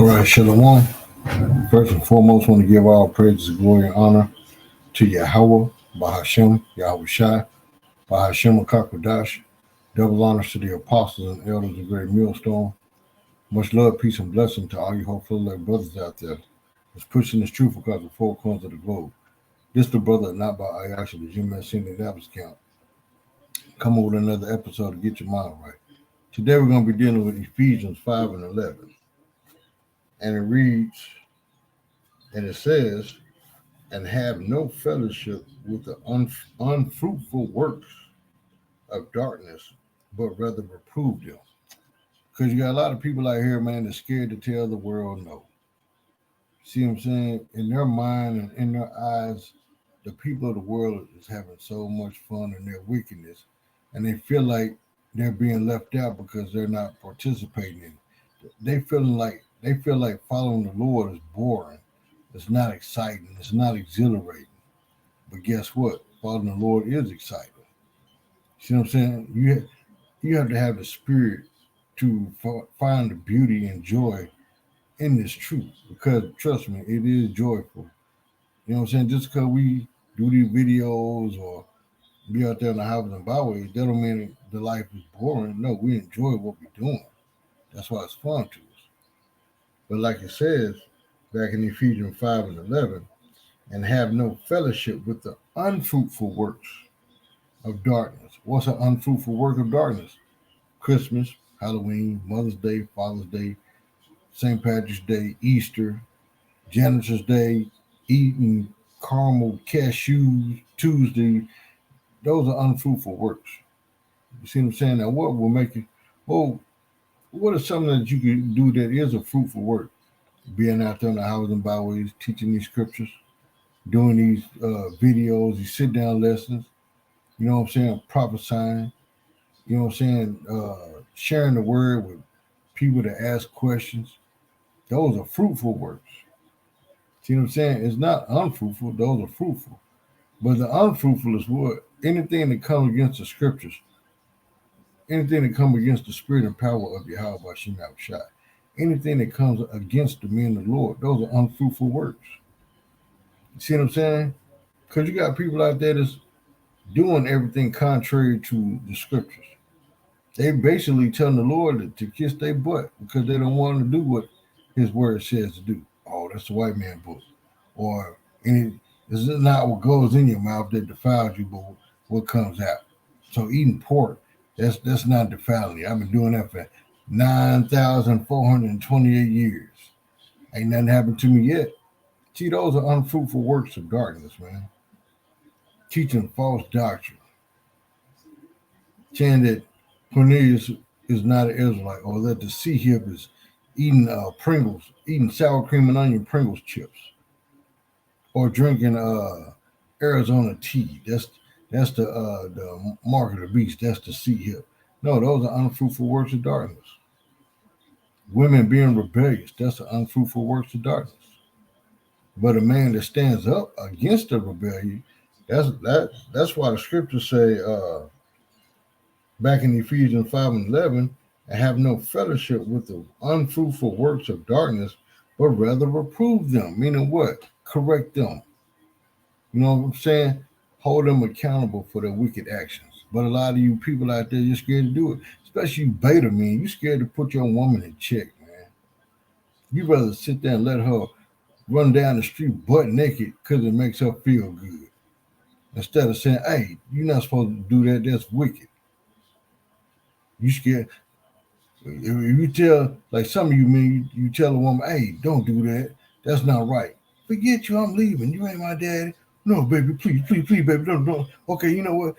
All right, Shalom. First and foremost, want to give all praises, glory, and honor to yahawah, bahasham, yahawashi, bahasham, qadash. Double honors to the apostles and elders of Great Millstone. Much love, peace, and blessing to all you hopeful like brothers out there that's pushing this truth across the four corners of the globe. This the brother, not by Ayasha, the Jim S. Indianapolis count. Come on with another episode to get your mind right. Today we're going to be dealing with Ephesians 5 and 11. And it reads, and it says, and have no fellowship with the unfruitful works of darkness, but rather reprove them. Because you got a lot of people out here, man, that's scared to tell the world no. See what I'm saying? In their mind and in their eyes, the people of the world is having so much fun in their wickedness, and they feel like they're being left out because they're not participating in it. They feel like following the Lord is boring. It's not exciting. It's not exhilarating. But guess what? Following the Lord is exciting. See what I'm saying? You have to have the spirit to find the beauty and joy in this truth. Because trust me, it is joyful. You know what I'm saying? Just because we do these videos or be out there in the highways and byways, that don't mean the life is boring. No, we enjoy what we're doing. That's why it's fun to us. But like it says back in Ephesians 5 and 11, and have no fellowship with the unfruitful works of darkness. What's an unfruitful work of darkness? Christmas, Halloween, Mother's Day, Father's Day, St. Patrick's Day, Easter, Janitor's Day, eating caramel cashews Tuesday. Those are unfruitful works. You see what I'm saying? Now, what will make it? Well, what is something that you can do that is a fruitful work? Being out there in the highways and byways, teaching these scriptures, doing these videos, these sit down lessons. You know what I'm saying? Prophesying. You know what I'm saying? Sharing the word with people to ask questions. Those are fruitful works. See what I'm saying? It's not unfruitful. Those are fruitful. But the unfruitful is what? Anything that comes against the scriptures, anything that comes against the spirit and power of yahawah, anything that comes against the men of the Lord, those are unfruitful works. You see what I'm saying? Because you got people out there that's doing everything contrary to the scriptures. They basically telling the Lord to kiss their butt because they don't want to do what his word says to do. Oh, that's the white man book. Or this is not what goes in your mouth that defiles you, but what comes out. So eating pork, that's not defiling you. I've been doing that for 9,428 years. Ain't nothing happened to me yet. See, those are unfruitful works of darkness, man. Teaching false doctrine. Saying that Cornelius is not an Israelite, or that the sea hip is eating Pringles, eating sour cream and onion Pringles chips, or drinking Arizona tea. That's the mark of the beast. That's the sea hip. No, those are unfruitful works of darkness. Women being rebellious. That's the unfruitful works of darkness. But a man that stands up against the rebellion, that's why the scriptures say back in Ephesians 5 and 11, and have no fellowship with the unfruitful works of darkness, but rather reprove them. Meaning what? Correct them. You know what I'm saying? Hold them accountable for their wicked actions. But a lot of you people out there, you're scared to do it. Especially you beta men. You're scared to put your woman in check, man. You rather sit there and let her run down the street butt naked because it makes her feel good. Instead of saying, hey, you're not supposed to do that. That's wicked. You scared. If you tell, like some of you men, you tell a woman, hey, don't do that. That's not right. Forget you, I'm leaving. You ain't my daddy. No, baby, please, baby, don't. Okay, you know what?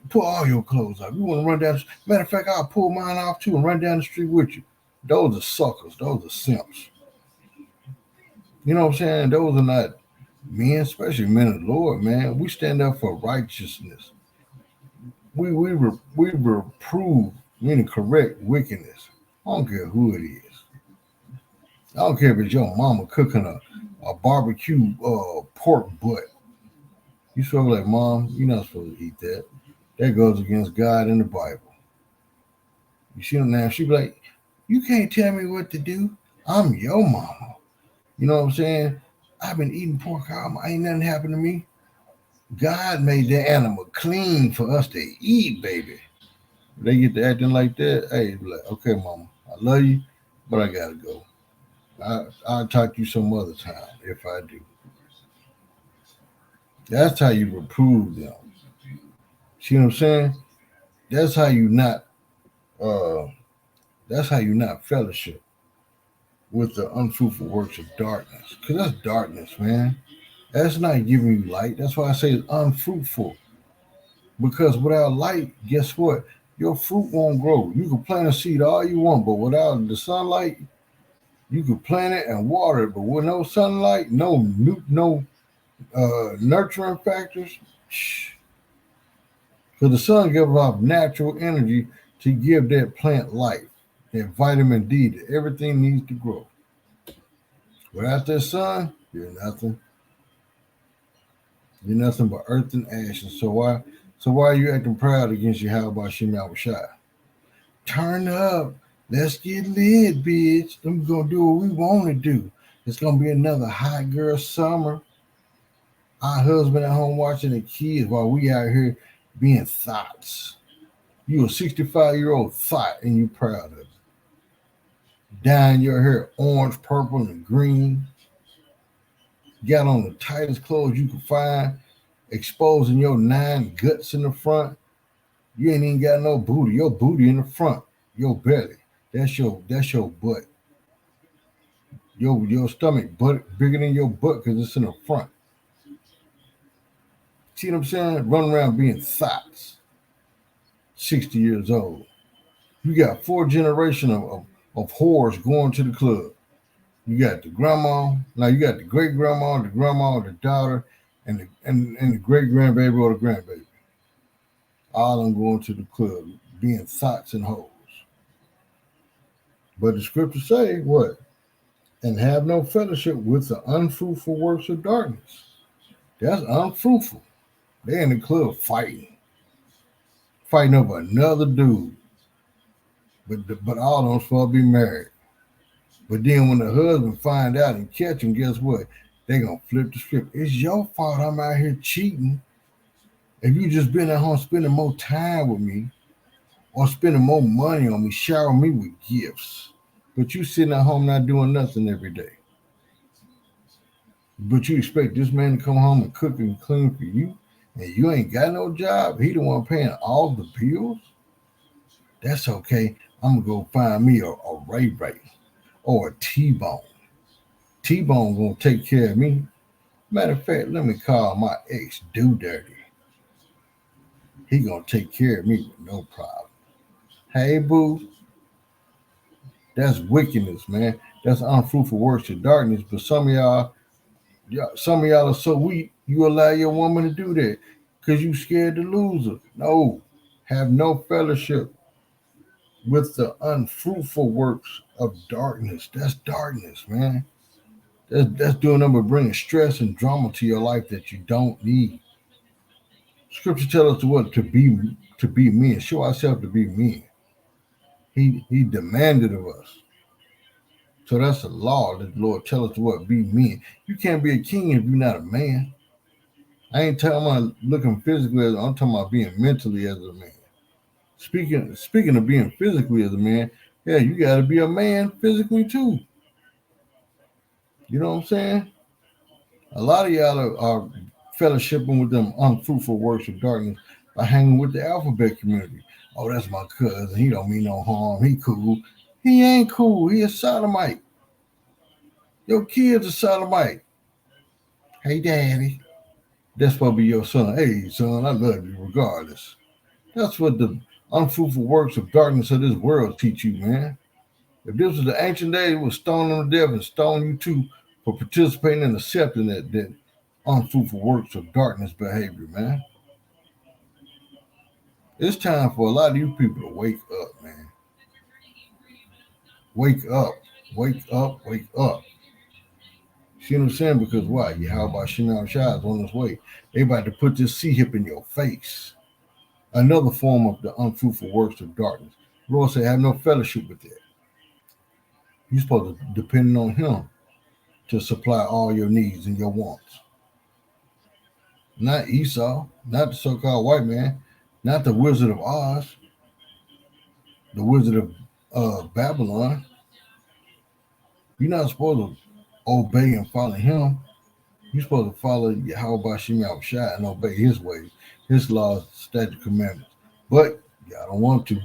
Pull all your clothes off. You want to run down. Matter of fact, I'll pull mine off too and run down the street with you. Those are suckers. Those are simps. You know what I'm saying? Those are not men, especially men of the Lord, man. We stand up for righteousness. We reprove, meaning correct wickedness. I don't care who it is. I don't care if it's your mama cooking a barbecue pork butt. You sort of like, Mom, you're not supposed to eat that. That goes against God and the Bible. You see them now? She be like, you can't tell me what to do. I'm your mama. You know what I'm saying? I've been eating pork. Ain't nothing happened to me. God made the animal clean for us to eat, baby. They get to acting like that. Hey, be like, okay, mama, I love you, but I gotta go. I'll talk to you some other time if I do. That's how you reprove them. See what I'm saying? That's how you not. Uh, that's how you not fellowship with the unfruitful works of darkness. Cause that's darkness, man. That's not giving you light. That's why I say it's unfruitful. Because without light, guess what? Your fruit won't grow. You can plant a seed all you want, but without the sunlight, you can plant it and water it. But with no sunlight, no nurturing factors, because the sun gives off natural energy to give that plant life, that vitamin D that everything needs to grow. Without that sun, you're nothing. You're nothing but earth and ashes. So why are you acting proud against yahawah yahawashi? Turn up. Let's get lit, bitch. I'm gonna do what we want to do. It's gonna be another hot girl summer. Our husband at home watching the kids while we out here being thoughts. You a 65-year-old thought and you proud of it. Dyeing your hair orange, purple, and green. Got on the tightest clothes you could find, exposing your 9 guts in the front. You ain't even got no booty. Your booty in the front, your belly. That's your butt. Your stomach butt bigger than your butt because it's in the front. See what I'm saying? Run around being thoughts. 60 years old. You got 4 generations of whores going to the club. You got the grandma. Now you got the great grandma, the daughter, and the great grandbaby or the grandbaby. All of them going to the club, being thoughts and hoes. But the scriptures say what? And have no fellowship with the unfruitful works of darkness. That's unfruitful. They in the club fighting over another dude. But all of them supposed to be married. But then when the husband find out and catch him, guess what? They gonna flip the script. It's your fault I'm out here cheating. If you just been at home spending more time with me or spending more money on me, showering me with gifts. But you sitting at home not doing nothing every day. But you expect this man to come home and cook and clean for you, and you ain't got no job. He the one paying all the bills. That's okay. I'm gonna go find me a Ray Ray or a T-Bone. T-Bone gonna take care of me. Matter of fact, let me call my ex Do Dirty. He gonna take care of me with no problem. Hey boo, that's wickedness, man. That's unfruitful works of darkness. But some of y'all are so weak, you allow your woman to do that because you scared to lose her. No, have no fellowship with the unfruitful works of darkness. That's darkness, man. That's doing nothing but bringing stress and drama to your life that you don't need. Scripture tells us to what to be men. Show ourselves to be men. He demanded of us. So that's a law that the Lord tells us to what be men. You can't be a king if you're not a man. I ain't talking about looking physically I'm talking about being mentally as a man. Speaking of being physically as a man, yeah, you gotta be a man physically too. You know what I'm saying? A lot of y'all are fellowshipping with them unfruitful works of darkness by hanging with the alphabet community. Oh, that's my cousin. He don't mean no harm. He cool. He ain't cool. He a sodomite. Your kid's a sodomite. Hey, daddy. That's supposed to be your son. Hey, son, I love you regardless. That's what the unfruitful works of darkness of this world teach you, man. If this was the ancient days, it would stone them to death and stone you too for participating and accepting that unfruitful works of darkness behavior, man. It's time for a lot of you people to wake up, man. Wake up. Wake up. Wake up. See what I'm saying? Because why? Yahawah Shemel Shah is on his way. They about to put this sea hip in your face. Another form of the unfruitful works of darkness. The Lord said, have no fellowship with that. You're supposed to depend on him to supply all your needs and your wants. Not Esau, not the so-called white man, not the Wizard of Oz, the Wizard of Babylon. You're not supposed to obey and follow him. You're supposed to follow yahawah and obey his ways, his laws, statute, commandments. But y'all don't want to.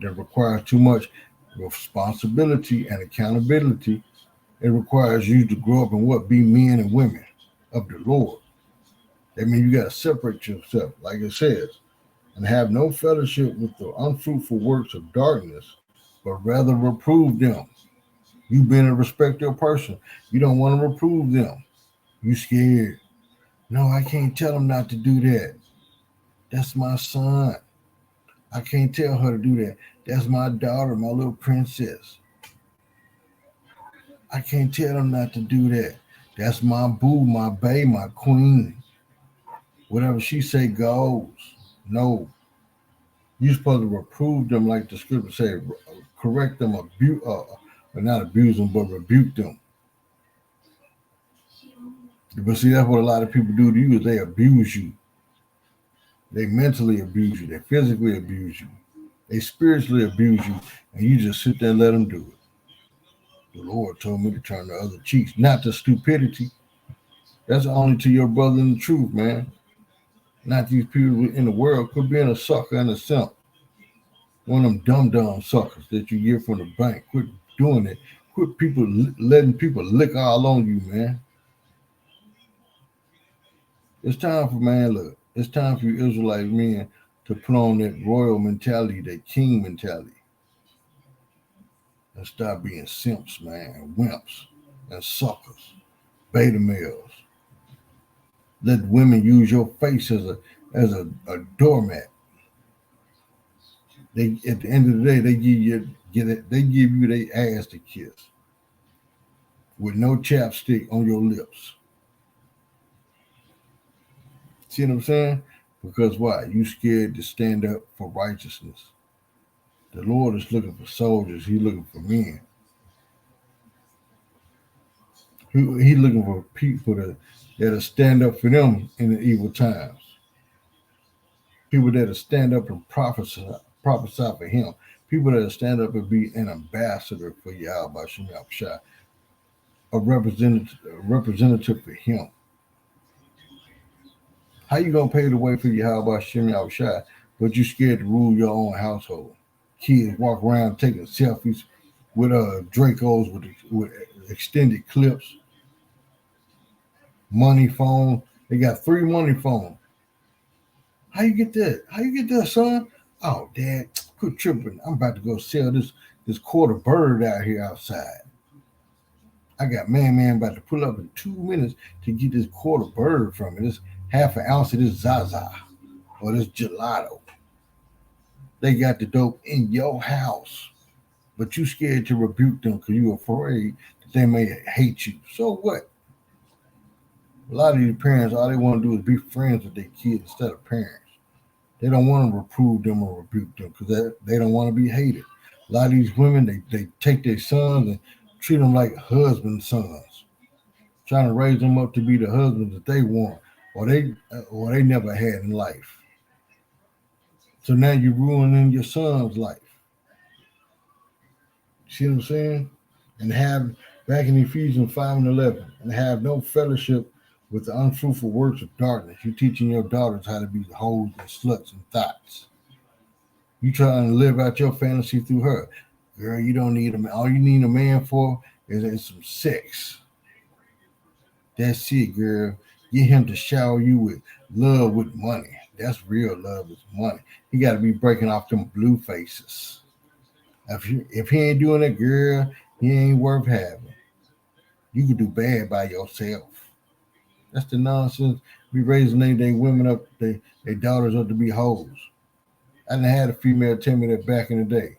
That requires too much responsibility and accountability. It requires you to grow up and be men and women of the Lord. That means you got to separate yourself, like it says, and have no fellowship with the unfruitful works of darkness, but rather reprove them. You being a respectable person, you don't want to reprove them. You scared. No, I can't tell him not to do that. That's my son. I can't tell her to do that. That's my daughter, my little princess. I can't tell him not to do that. That's my boo, my bae, my queen. Whatever she say goes. No. You're supposed to reprove them like the scripture say, correct them, not abuse them, but rebuke them. But see, that's what a lot of people do to you is they abuse you. They mentally abuse you. They physically abuse you. They spiritually abuse you. And you just sit there and let them do it. The Lord told me to turn the other cheeks, not to stupidity. That's only to your brother in the truth, man. Not these people in the world. Could be in a sucker and a simp. One of them dumb suckers that you get from the bank. Quit doing it. Quit letting people lick all on you, man. It's time for it's time for you Israelite men to put on that royal mentality, that king mentality. And stop being simps, man, wimps and suckers, beta males. Let women use your face as a doormat. They at the end of the day, they give you their ass to kiss with no chapstick on your lips. See what I'm saying? Because why? You scared to stand up for righteousness. The Lord is looking for soldiers. He's looking for men. He's looking for people that'll stand up for them in the evil times. People that'll stand up and prophesy for him. People that'll stand up and be an ambassador for Yahawah, a representative for him. How you gonna pay the way for Yahawah, but you scared to rule your own household? Kids walk around taking selfies with Dracos with extended clips, money phone. They got 3 money phones. How you get that? How you get that, son? Oh, Dad, quit tripping. I'm about to go sell this quarter bird out here outside. I got man about to pull up in 2 minutes to get this quarter bird from it. This half an ounce of this Zaza or this gelato. They got the dope in your house, but you scared to rebuke them because you're afraid that they may hate you. So what? A lot of these parents, all they want to do is be friends with their kids instead of parents. They don't want to reprove them or rebuke them because they don't want to be hated. A lot of these women, they take their sons and treat them like husband sons, trying to raise them up to be the husbands that they want or they never had in life. So now you're ruining your son's life. See what I'm saying? And have, back in Ephesians 5:11, and have no fellowship with the unfruitful works of darkness. You're teaching your daughters how to be hoes and sluts and thoughts. You trying to live out your fantasy through her. Girl, you don't need a man. All you need a man for is some sex. That's it, girl. Get him to shower you with love with money. That's real love is money. He got to be breaking off them blue faces. If he ain't doing that, girl, he ain't worth having. You can do bad by yourself. That's the nonsense. Be raising they women up, they daughters up to be hoes. I done had a female tell me that back in the day.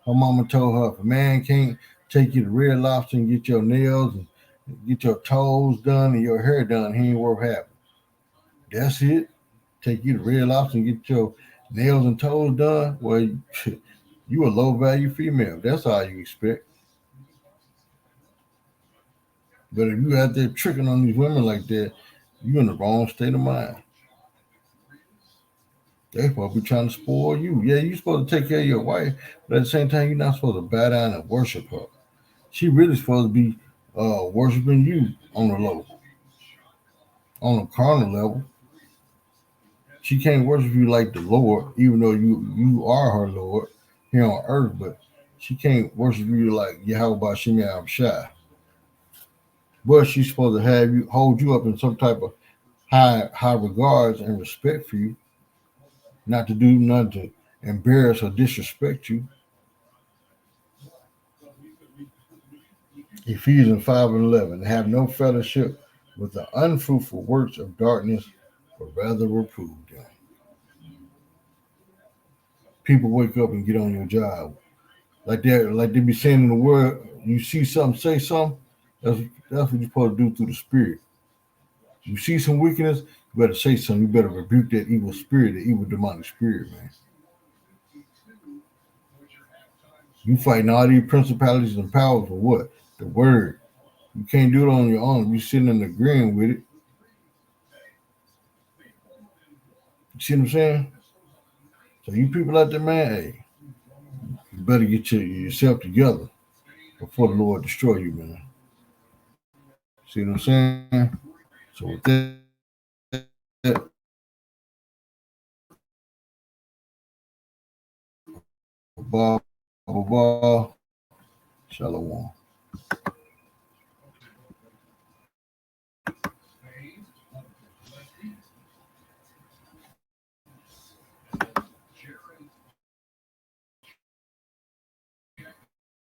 Her mama told her, if a man can't take you to Red Lobster and get your nails and get your toes done and your hair done, he ain't worth having. That's it. Take you to Red Lobster and get your nails and toes done. Well, you a low value female. That's all you expect. But if you out there tricking on these women like that, you in the wrong state of mind. They supposed to be trying to spoil you. Yeah, you supposed to take care of your wife, but at the same time, you're not supposed to bow down and worship her. She really supposed to be worshiping you on the low, on a carnal level. She can't worship you like the Lord, even though you are her Lord here on earth, but she can't worship you like yahawah, bahasham, yahawashi. But she's supposed to have you hold you up in some type of high regards and respect for you, not to do nothing to embarrass or disrespect you. Ephesians 5 and 11. Have no fellowship with the unfruitful works of darkness, but rather reprove them. People wake up and get on your job. Like they be saying in the word, you see something, say something. That's that's what you're supposed to do through the spirit. You see some wickedness, you better say something. You better rebuke that evil spirit, the evil demonic spirit, man. You fighting all these principalities and powers for what? The word. You can't do it on your own. You sitting in agreeing with it. You see what I'm saying? So you people out there, man, hey, you better get yourself together before the Lord destroy you, man. See what I'm saying? So with that, blah, blah, blah, shalom.